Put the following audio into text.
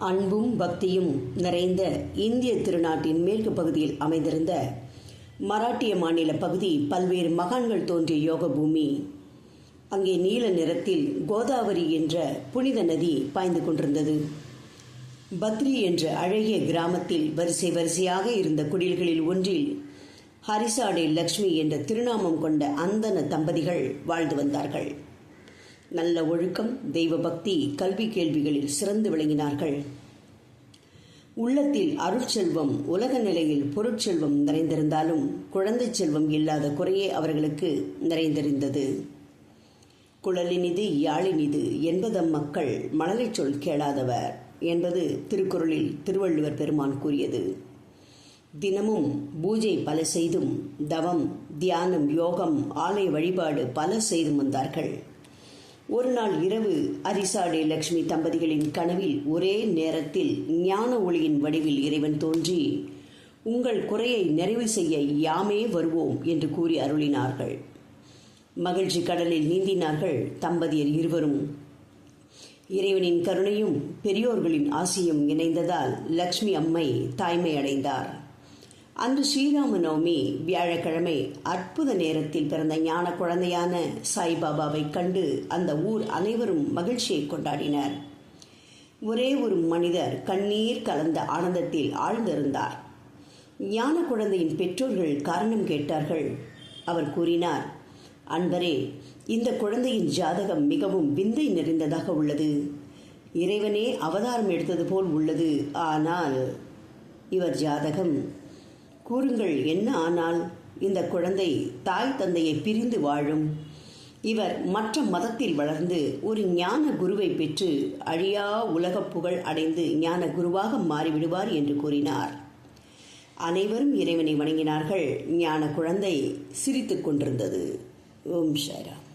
அன்பும் பக்தியும் நிறைந்த இந்திய திருநாட்டின் மேற்கு பகுதியில் அமைந்திருந்த மராட்டிய மாநில பகுதி பல்வேறு மகான்கள் தோன்றிய யோக பூமி. அங்கே நீல நிறத்தில் கோதாவரி என்ற புனித நதி பாய்ந்து கொண்டிருந்தது. பத்ரி என்ற அழகிய கிராமத்தில் வரிசை வரிசையாக இருந்த குடில்களில் ஒன்றில் ஹரிசாடே லக்ஷ்மி என்ற திருநாமம் கொண்ட அந்தன தம்பதிகள் வாழ்ந்து வந்தார்கள். நல்ல ஒழுக்கம், தெய்வ பக்தி, கல்வி கேள்விகளில் சிறந்து விளங்கினார்கள். உள்ளத்தில் அருட்செல்வம், உலக நிலையில் பொருட்செல்வம் நிறைந்திருந்தாலும் குழந்தை செல்வம் இல்லாத குறையே அவர்களுக்கு நிறைந்திருந்தது. குழலினிது யாழினிது என்பதம் மக்கள் மழலை சொல் கேளாதவர் என்பது திருக்குறளில் திருவள்ளுவர் பெருமான் கூறியது. தினமும் பூஜை பல செய்தும், தவம், தியானம், யோகம், ஆலய வழிபாடு பல செய்தும் வந்தார்கள். ஒரு நாள் இரவு ஹரிசாடே லக்ஷ்மி தம்பதிகளின் கனவில் ஒரே நேரத்தில் ஞான ஒளியின் வடிவில் இறைவன் தோன்றி, உங்கள் குறையை நிறைவு செய்ய யாமே வருவோம் என்று கூறி அருளினார்கள். மகிழ்ச்சி கடலில் நீந்தினார்கள் தம்பதியர் இருவரும். இறைவனின் கருணையும் பெரியோர்களின் ஆசியும் இணைந்ததால் லக்ஷ்மி அம்மை தாய்மை அடைந்தார். அன்று ஸ்ரீராம நவமி வியாழக்கிழமை அற்புத நேரத்தில் பிறந்த ஞான குழந்தையான சாய்பாபாவை கண்டு அந்த ஊர் அனைவரும் மகிழ்ச்சியை கொண்டாடினர். ஒரே ஒரு மனிதர் கண்ணீர் கலந்த ஆனந்தத்தில் ஆழ்ந்திருந்தார். ஞான குழந்தையின் பெற்றோர்கள் காரணம் கேட்டார்கள். அவர் கூறினார், அன்பரே, இந்த குழந்தையின் ஜாதகம் மிகவும் விந்தை நிறைந்ததாக உள்ளது. இறைவனே அவதாரம் எடுத்தது போல் உள்ளது. ஆனால் இவர் ஜாதகம் கூறுங்கள், என்ன ஆனால்? இந்த குழந்தை தாய் தந்தையை பிரிந்து வாழும். இவர் மற்ற மதத்தில் வளர்ந்து ஒரு ஞான குருவை பெற்று அழியா உலக புகழ் அடைந்து ஞான குருவாக மாறிவிடுவார் என்று கூறினார். அனைவரும் இறைவனை வணங்கினார்கள். ஞான குழந்தை சிரித்துக் கொண்டிருந்தது. ஓம் சாய்ராம்.